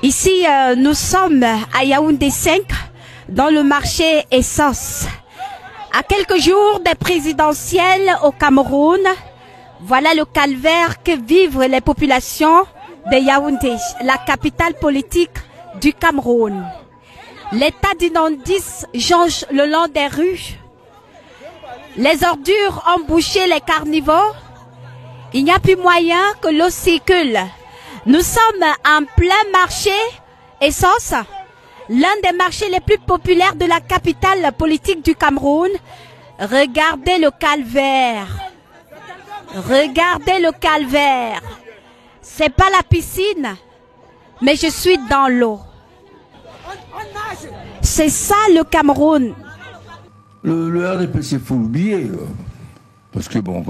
Ici, nous sommes à Yaoundé 5, dans le marché Essence. À quelques jours des présidentielles au Cameroun, voilà le calvaire que vivent les populations de Yaoundé, la capitale politique du Cameroun. L'état d'inondis jonche le long des rues. Les ordures ont bouché les carnivores. Il n'y a plus moyen que l'eau circule. Nous sommes en plein marché Essence, l'un des marchés les plus populaires de la capitale politique du Cameroun. Regardez le calvaire. Regardez le calvaire. C'est pas la piscine, mais je suis dans l'eau. C'est ça le Cameroun. Le RDPC, il faut l'oublier. Parce que bon,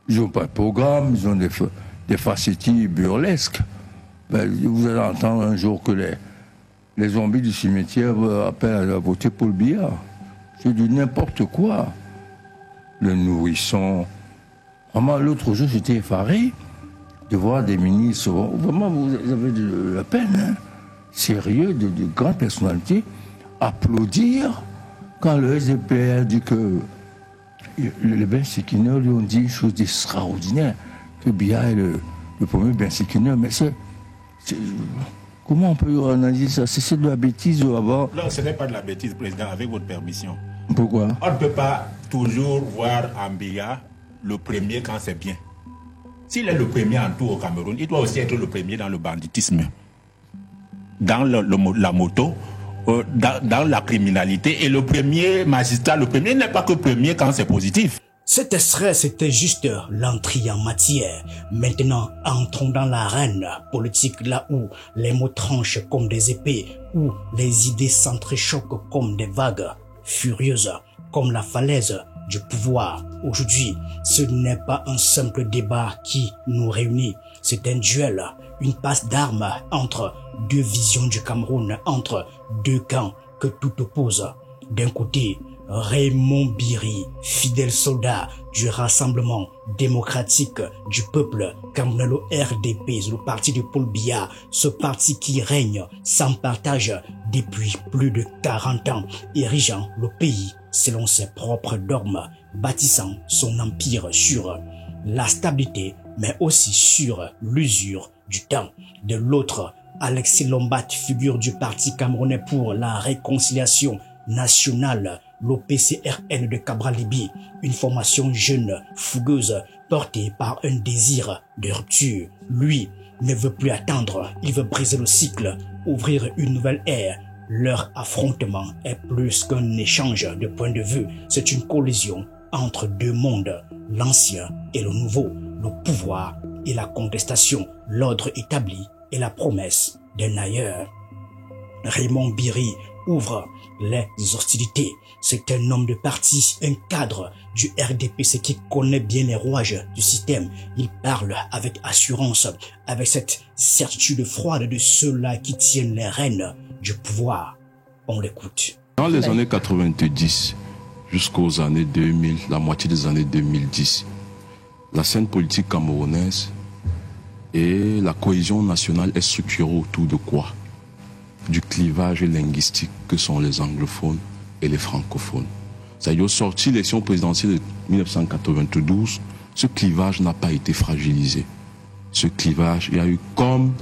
ils n'ont pas de programme, ils ont des facéties burlesques. Ben, vous allez entendre un jour que les zombies du cimetière appellent à voter pour le billard. C'est du n'importe quoi. Le nourrisson. Vraiment, l'autre jour, j'étais effaré de voir des ministres. Vraiment, vous avez de la peine, hein, sérieux, de grandes personnalités, applaudir quand le SDPR dit que les bensikineurs lui ont dit une chose d'extraordinaire, que Biya est le premier bensikineur. Mais comment on peut analyser ça? C'est de la bêtise avant. Non, ce n'est pas de la bêtise, Président, avec votre permission. Pourquoi? On ne peut pas toujours voir en Biya le premier quand c'est bien. S'il est le premier en tout au Cameroun, il doit aussi être le premier dans le banditisme, dans la moto, dans la criminalité. Et le premier magistrat, le premier n'est pas que premier quand c'est positif. Cet extrait, c'était juste l'entrée en matière. Maintenant, entrons dans l'arène politique, là où les mots tranchent comme des épées, où les idées s'entrechoquent comme des vagues furieuses, comme la falaise du pouvoir. Aujourd'hui, ce n'est pas un simple débat qui nous réunit, c'est un duel, une passe d'armes entre deux visions du Cameroun, entre deux camps que tout oppose. D'un côté, Raymond Biri, fidèle soldat du Rassemblement démocratique du peuple camerounais, le RDP, le parti de Paul Biya, ce parti qui règne sans partage depuis plus de 40 ans, érigeant le pays selon ses propres dogmes, bâtissant son empire sur la stabilité, mais aussi sur l'usure du temps. De l'autre, Alexis Lombat, figure du parti camerounais pour la réconciliation nationale, l'OPCRN de Cabral Libye, une formation jeune, fougueuse, portée par un désir de rupture. Lui ne veut plus attendre, il veut briser le cycle, ouvrir une nouvelle ère. Leur affrontement est plus qu'un échange de points de vue, c'est une collision entre deux mondes, l'ancien et le nouveau, le pouvoir et la contestation, l'ordre établi et la promesse d'un ailleurs. Raymond Biri ouvre les hostilités. C'est un homme de parti, un cadre du RDPC qui connaît bien les rouages du système. Il parle avec assurance, avec cette certitude froide de ceux-là qui tiennent les rênes du pouvoir. On l'écoute. Dans les années 90 jusqu'aux années 2000, la moitié des années 2010, la scène politique camerounaise et la cohésion nationale est structurée autour de quoi? Du clivage linguistique que sont les anglophones et les francophones. C'est-à-dire, au sorti de l'élection présidentielle de 1992, ce clivage n'a pas été fragilisé. Ce clivage, il y a eu comme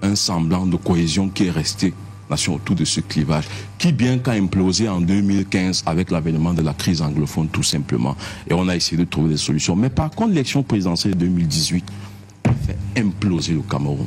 un semblant de cohésion qui est resté nation autour de ce clivage, qui bien qu'à implosé en 2015 avec l'avènement de la crise anglophone tout simplement. Et on a essayé de trouver des solutions. Mais par contre, l'élection présidentielle de 2018 a fait imploser le Cameroun.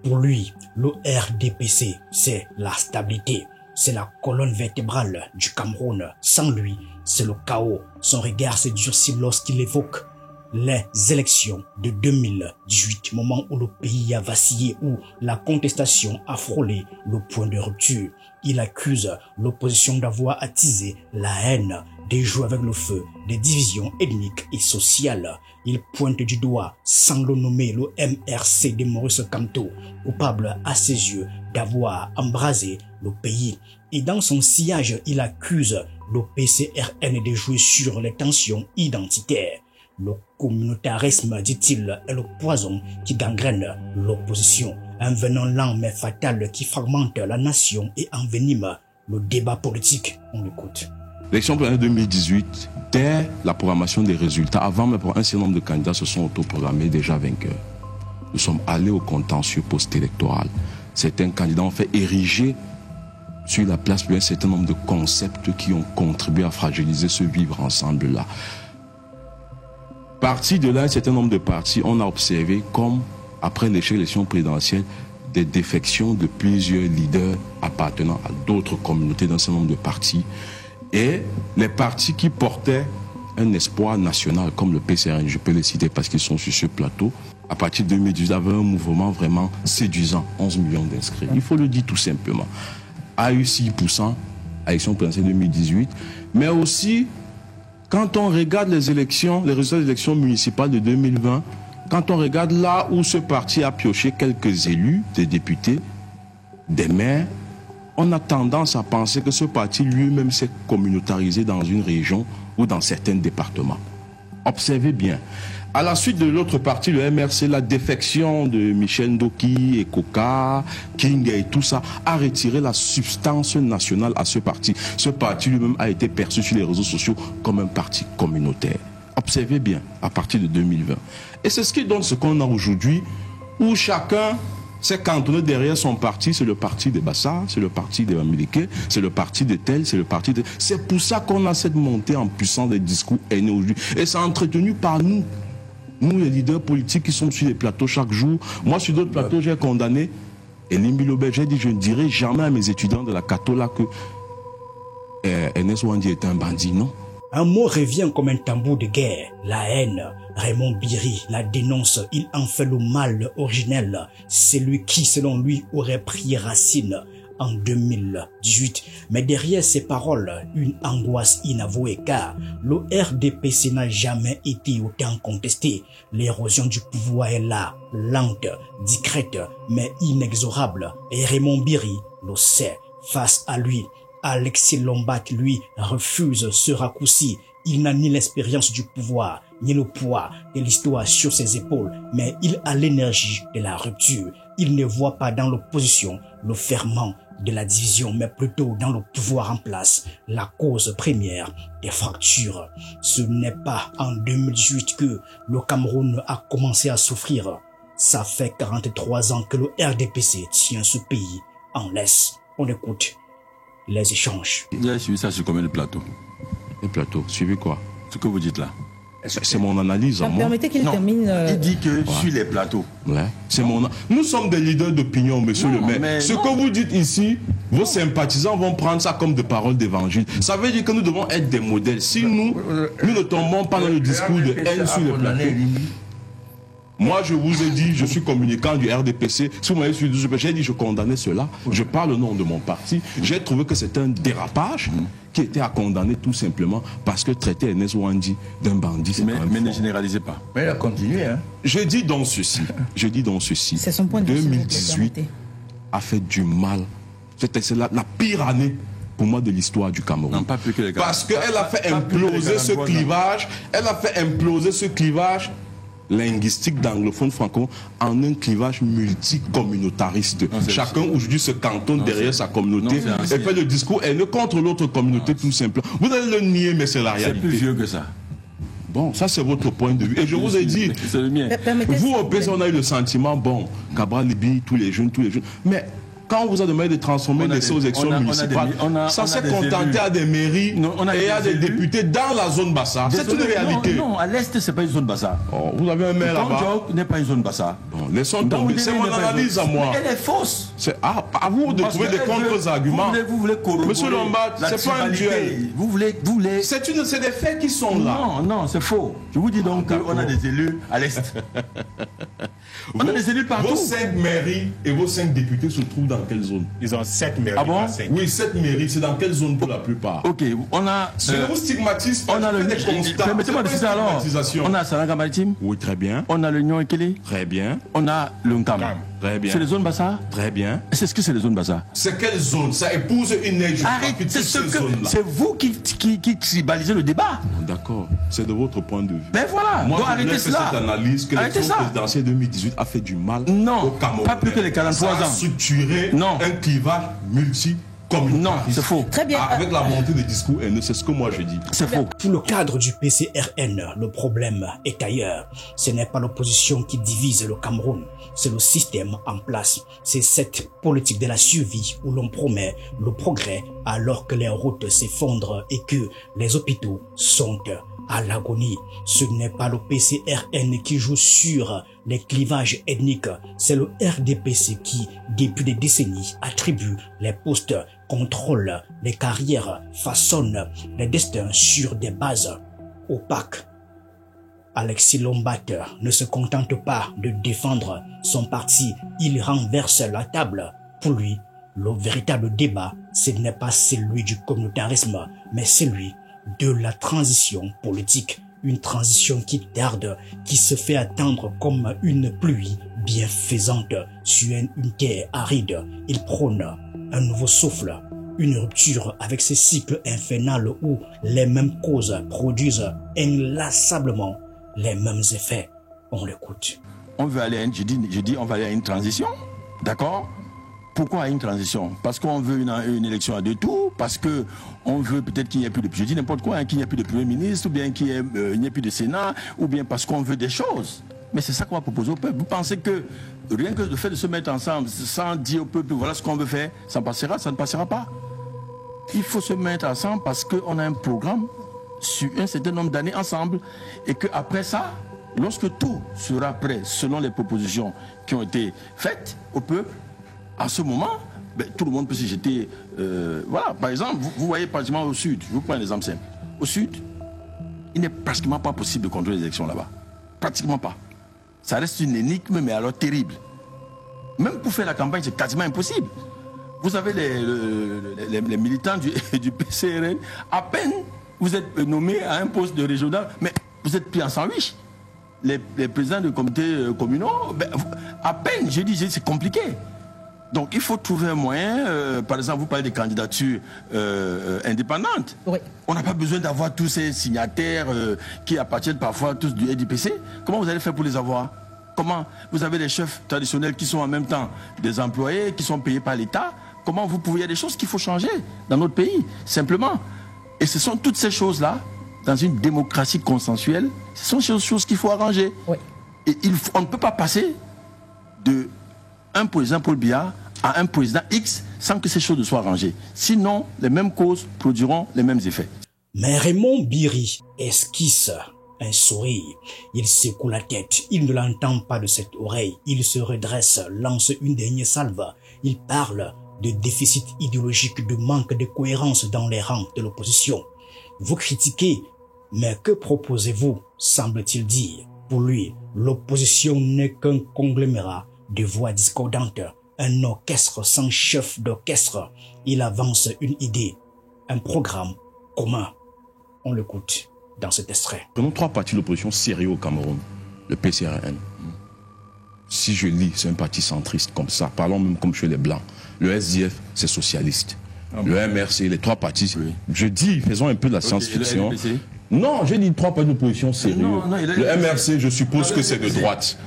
Pour lui, le RDPC, c'est la stabilité, c'est la colonne vertébrale du Cameroun. Sans lui, c'est le chaos. Son regard se durcit lorsqu'il évoque les élections de 2018, moment où le pays a vacillé, où la contestation a frôlé le point de rupture. Il accuse l'opposition d'avoir attisé la haine, de jouer avec le feu, des divisions ethniques et sociales. Il pointe du doigt, sans le nommer, le MRC de Maurice Kamto, coupable à ses yeux d'avoir embrasé le pays. Et dans son sillage, il accuse le PCRN de jouer sur les tensions identitaires. Le communautarisme, dit-il, est le poison qui gangrène l'opposition. Un venin lent mais fatal qui fragmente la nation et envenime le débat politique. On l'écoute. L'élection présidentielle 2018, dès la programmation des résultats, avant même un certain nombre de candidats se sont autoprogrammés déjà vainqueurs. Nous sommes allés au contentieux post-électoral. Certains candidats ont fait ériger sur la place un certain nombre de concepts qui ont contribué à fragiliser ce vivre ensemble-là. Parti de là, un certain nombre de partis, on a observé comme, après l'élection présidentielle, des défections de plusieurs leaders appartenant à d'autres communautés d'un certain nombre de partis. Et les partis qui portaient un espoir national, comme le PCRN, je peux les citer parce qu'ils sont sur ce plateau, à partir de 2018, avaient un mouvement vraiment séduisant, 11 millions d'inscrits. Il faut le dire tout simplement. A eu 6% à l'élection présidentielle 2018, mais aussi, quand on regarde les élections, les résultats des élections municipales de 2020, quand on regarde là où ce parti a pioché quelques élus, des députés, des maires, on a tendance à penser que ce parti lui-même s'est communautarisé dans une région ou dans certains départements. Observez bien. À la suite de l'autre parti, le MRC, la défection de Michel Ndoki et Koka, King et tout ça, a retiré la substance nationale à ce parti. Ce parti lui-même a été perçu sur les réseaux sociaux comme un parti communautaire. Observez bien, à partir de 2020. Et c'est ce qui donne ce qu'on a aujourd'hui, où chacun s'est cantonné derrière son parti. C'est le parti des Bassards, c'est le parti des Américains, c'est le parti de tel, c'est le parti de... C'est pour ça qu'on a cette montée en puissance des discours haineux aujourd'hui. Et c'est entretenu par nous. Nous, les leaders politiques qui sont sur les plateaux chaque jour. Moi, sur d'autres plateaux, j'ai condamné Elim Bilobel. J'ai dit, je ne dirai jamais à mes étudiants de la Catola que Ernest Ouandi est un bandit, non. Un mot revient comme un tambour de guerre, la haine. Raymond Biri la dénonce, il en fait le mal originel. C'est lui qui, selon lui, aurait pris racine en 2018. Mais derrière ces paroles, une angoisse inavouée car le RDPC n'a jamais été autant contesté. L'érosion du pouvoir est là, lente, discrète, mais inexorable. Et Raymond Biri le sait. Face à lui, Alexis Lombat, lui, refuse ce raccourci. Il n'a ni l'expérience du pouvoir, ni le poids de l'histoire sur ses épaules, mais il a l'énergie de la rupture. Il ne voit pas dans l'opposition le ferment de la division, mais plutôt dans le pouvoir en place, la cause première des fractures. Ce n'est pas en 2018 que le Cameroun a commencé à souffrir. Ça fait 43 ans que le RDPC tient ce pays en laisse. On écoute les échanges. Vous avez suivi ça sur combien de plateaux? Les plateaux, suivez quoi? Ce que vous dites là. C'est mon analyse en moi. Permettez qu'il termine. Il dit que sur les plateaux. Ouais. C'est mon. Nous sommes des leaders d'opinion, monsieur le maire. Mais ce que vous dites ici, vos sympathisants vont prendre ça comme des paroles d'évangile. Ça veut dire que nous devons être des modèles. Si nous ne tombons pas dans le discours de haine sur les plateaux. Moi, je vous ai dit, je suis communicant du RDPC. Si vous m'avez suivi, j'ai dit, je condamnais cela. Je parle au nom de mon parti. J'ai trouvé que c'était un dérapage qui était à condamner tout simplement parce que traiter Ernest Ouandi d'un bandit, c'est mais ne généralisez pas. Mais il a continué, hein. Je dis donc ceci. C'est son point de vue. 2018 a fait du mal. C'est la pire année pour moi de l'histoire du Cameroun. Non, pas plus que les gars. Parce qu'elle a fait imploser ce clivage. Elle a fait imploser ce clivage linguistique d'anglophone franco en un clivage multicommunautariste. Chacun aujourd'hui se cantonne derrière sa communauté et fait le discours haineux contre l'autre communauté tout simplement. Vous allez le nier, mais c'est la réalité. C'est plus vieux que ça. Bon, ça c'est votre point de vue. Et je vous ai dit, c'est le mien. Vous au PS, on a eu le sentiment, bon, Cabral Libi, tous les jeunes, mais quand on vous a demandé de transformer les élections municipales, ça s'est contenté à des mairies et à des députés dans la zone Bassa. C'est une réalité. Non, à l'est, c'est pas une zone Bassa. Oh, vous avez un maire là-bas. N'est pas une zone Bassa. Bon, laissons tomber. C'est mon analyse à moi. Mais elle est fausse. C'est à vous de trouver des contre-arguments. Vous voulez corroborer. Monsieur Lombard, c'est pas un duel. Vous voulez. C'est des faits qui sont là. Non, c'est faux. Je vous dis donc qu'on a des élus à l'est. On a des élus partout. Vos 5 mairies et vos 5 députés se trouvent dans quelle zone? Ils ont 7 mairies. Ah bon? 5. Oui, 7 mairies. C'est dans quelle zone pour la plupart? Ok, on a. Je vous stigmatise. On a le. Permettez-moi de citer alors. On a Salanga Maritime. Oui, très bien. On a l'Union Ekele. Très bien. On a le Nkam. Très bien. C'est les zones Bassa? Très bien. C'est ce que c'est les zones Bassa? C'est quelle zone? Ça épouse une neige. Arrête, c'est vous qui tribalisez le débat. D'accord, c'est de votre point de vue. Ben voilà, moi, donc arrêtez cela. Cette analyse que l'élection présidentielle 2018 a fait du mal au Cameroun. Pas plus que les 43 ans. Ça a structuré un clivage multi. Non, c'est faux. Très bien. Avec la montée des discours haineux, c'est ce que moi je dis. C'est faux. Pour le cadre du PCRN, le problème est ailleurs. Ce n'est pas l'opposition qui divise le Cameroun, c'est le système en place. C'est cette politique de la survie où l'on promet le progrès alors que les routes s'effondrent et que les hôpitaux sont à l'agonie. Ce n'est pas le PCRN qui joue sur les clivages ethniques, c'est le RDPC qui, depuis des décennies, attribue les postes, contrôle les carrières, façonne les destins sur des bases opaques. Alexis Lombater ne se contente pas de défendre son parti, il renverse la table. Pour lui, le véritable débat, ce n'est pas celui du communautarisme, mais celui de la transition politique. Une transition qui tarde, qui se fait attendre comme une pluie bienfaisante sur une terre aride. Il prône un nouveau souffle, une rupture avec ces cycles infernaux où les mêmes causes produisent inlassablement les mêmes effets. On l'écoute. On veut aller, je dis on va aller à une transition, d'accord? Pourquoi une transition? Parce qu'on veut une élection à deux tours, parce qu'on veut peut-être qu'il n'y ait plus de, je dis n'importe quoi, qu'il n'y ait plus de Premier ministre, ou bien qu'il n'y ait plus de Sénat, ou bien parce qu'on veut des choses. Mais c'est ça qu'on va proposer au peuple. Vous pensez que rien que le fait de se mettre ensemble, sans dire au peuple, voilà ce qu'on veut faire, ça passera, ça ne passera pas. Il faut se mettre ensemble parce qu'on a un programme sur un certain nombre d'années ensemble, et qu'après ça, lorsque tout sera prêt, selon les propositions qui ont été faites au peuple, à ce moment, ben, tout le monde peut s'y jeter. Voilà, par exemple, vous voyez pratiquement au sud, je vous prends un exemple simple. Au sud, il n'est pratiquement pas possible de contrôler les élections là-bas. Pratiquement pas. Ça reste une énigme, mais alors terrible. Même pour faire la campagne, c'est quasiment impossible. Vous avez les militants du PCRN, à peine vous êtes nommé à un poste de régional, mais vous êtes pris en sandwich. Les présidents de comités communaux, ben, à peine, je dis, c'est compliqué. Donc il faut trouver un moyen, par exemple vous parlez des candidatures indépendantes. Oui. On n'a pas besoin d'avoir tous ces signataires qui appartiennent parfois tous du RDPC. Comment vous allez faire pour les avoir? Comment? Vous avez des chefs traditionnels qui sont en même temps des employés, qui sont payés par l'État. Comment vous pouvez? Il y a des choses qu'il faut changer dans notre pays, simplement. Et ce sont toutes ces choses-là, dans une démocratie consensuelle, ce sont ces choses qu'il faut arranger. Oui. Et on ne peut pas passer de un président Paul Biya à un président X sans que ces choses soient arrangées. Sinon, les mêmes causes produiront les mêmes effets. Mais Raymond Biri esquisse un sourire. Il secoue la tête. Il ne l'entend pas de cette oreille. Il se redresse, lance une dernière salve. Il parle de déficit idéologique, de manque de cohérence dans les rangs de l'opposition. Vous critiquez, mais que proposez-vous, semble-t-il dire? Pour lui, l'opposition n'est qu'un conglomérat de voix discordantes, un orchestre sans chef d'orchestre. Il avance une idée, un programme commun. On l'écoute dans cet extrait. Prenons trois partis d'opposition sérieux au Cameroun. Le PCRN. Si je lis, c'est un parti centriste comme ça. Parlons même comme chez les Blancs. Le SDF, c'est socialiste. Le MRC, les trois partis. Oui. Je dis, faisons un peu de la science-fiction. Non, j'ai dit trois partis d'opposition sérieux. Le MRC, je suppose que c'est de droite.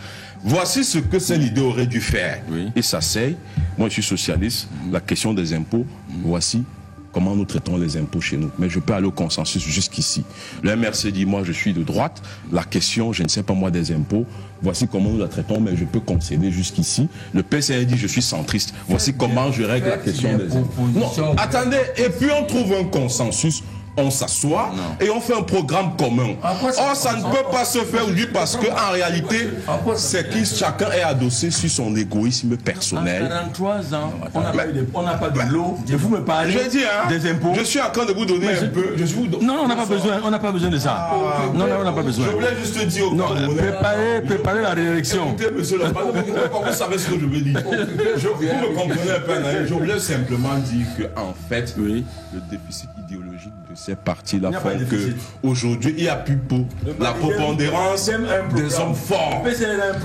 Voici ce que cette idée aurait dû faire. Oui. Et ça c'est, moi je suis socialiste, la question des impôts, voici comment nous traitons les impôts chez nous. Mais je peux aller au consensus jusqu'ici. Le MRC dit, moi je suis de droite, la question, je ne sais pas moi, des impôts, voici comment nous la traitons, mais je peux concéder jusqu'ici. Le PCR dit, je suis centriste, voici comment je règle la question des impôts. Non, attendez, et puis on trouve un consensus. On s'assoit et on fait un programme commun. Or, ça ne peut pas se faire aujourd'hui parce qu'en réalité, c'est que chacun est adossé sur son égoïsme personnel. En 43 ans, on n'a pas de l'eau. Et vous me parlez des impôts. Je suis en train de vous donner un peu. Non, on n'a pas besoin. On n'a pas besoin de ça. Non, on n'a pas besoin. Je voulais juste dire au préparer la réélection. Écoutez, monsieur le président, vous savez ce que je veux dire. Vous me comprenez un peu. Je voulais simplement dire qu'en fait, le déficit idéologique idéologiques de ces partis-là font qu'aujourd'hui, il n'y a plus la prépondérance des hommes forts.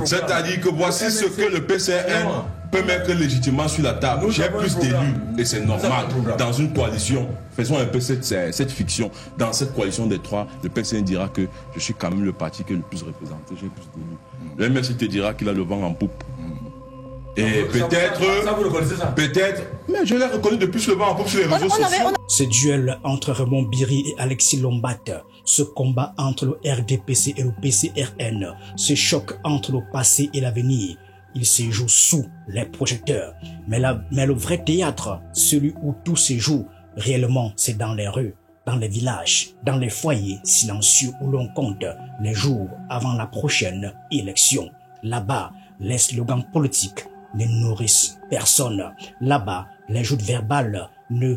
C'est-à-dire que voici ce que le PCN peut mettre légitimement sur la table. J'ai plus d'élus et c'est normal. Dans une coalition, faisons un peu cette fiction. Dans cette coalition des trois, le PCN dira que je suis quand même le parti qui est le plus représenté, j'ai plus d'élus. Le MSI te dira qu'il a le vent en poupe. Et peut-être, mais je l'ai reconnu depuis le vent en poupe sur les réseaux sociaux. Ce duel entre Raymond Biri et Alexis Lombat, ce combat entre le RDPC et le PCRN, ce choc entre le passé et l'avenir, il se joue sous les projecteurs. Mais le vrai théâtre, celui où tout se joue, réellement, c'est dans les rues, dans les villages, dans les foyers silencieux où l'on compte les jours avant la prochaine élection. Là-bas, les slogans politiques ne nourrissent personne. Là-bas, les joutes verbales ne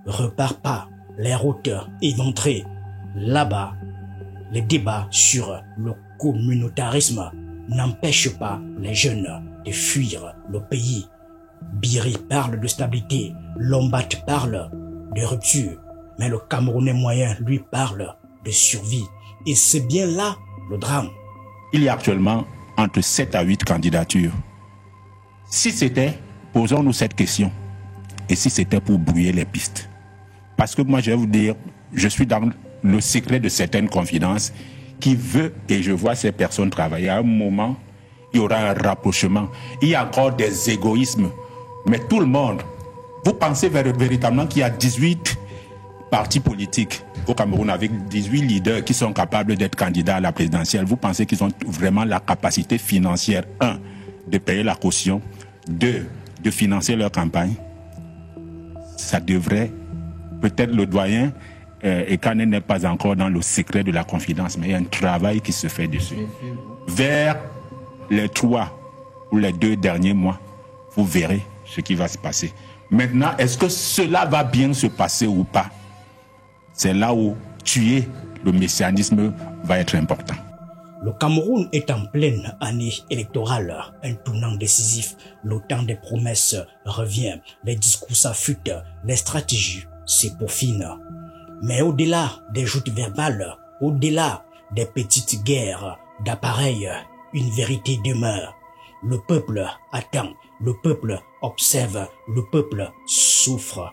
repartent pas, les routes éventrées. Là-bas, les débats sur le communautarisme n'empêchent pas les jeunes de fuir le pays. Biri parle de stabilité, Lombat parle de rupture, mais le Camerounais moyen lui parle de survie. Et c'est bien là le drame. Il y a actuellement entre 7 à 8 candidatures. Si c'était, posons-nous cette question, et si c'était pour brouiller les pistes. Parce que moi, je vais vous dire, je suis dans le secret de certaines confidences qui veut, et je vois ces personnes travailler, à un moment, il y aura un rapprochement. Il y a encore des égoïsmes, mais tout le monde, vous pensez véritablement qu'il y a 18 partis politiques au Cameroun avec 18 leaders qui sont capables d'être candidats à la présidentielle. Vous pensez qu'ils ont vraiment la capacité financière, 1, de payer la caution, 2, de financer leur campagne? Ça devrait, peut-être le doyen Ekane n'est pas encore dans le secret de la confidence, mais il y a un travail qui se fait dessus. Vers les 3 ou les 2 derniers mois, vous verrez ce qui va se passer. Maintenant, est-ce que cela va bien se passer ou pas? C'est là où tuer le messianisme va être important. Le Cameroun est en pleine année électorale, un tournant décisif. Le temps des promesses revient, les discours s'affûtent, les stratégies se peaufinent. Mais au-delà des joutes verbales, au-delà des petites guerres d'appareils, une vérité demeure. Le peuple attend, le peuple observe, le peuple souffre.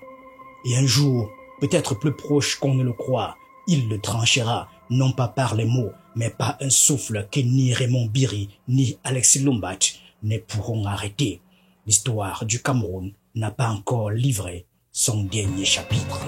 Et un jour, peut-être plus proche qu'on ne le croit, il le tranchera, non pas par les mots, mais par un souffle que ni Raymond Biri, ni Alexis Lombat ne pourront arrêter. L'histoire du Cameroun n'a pas encore livré son dernier chapitre.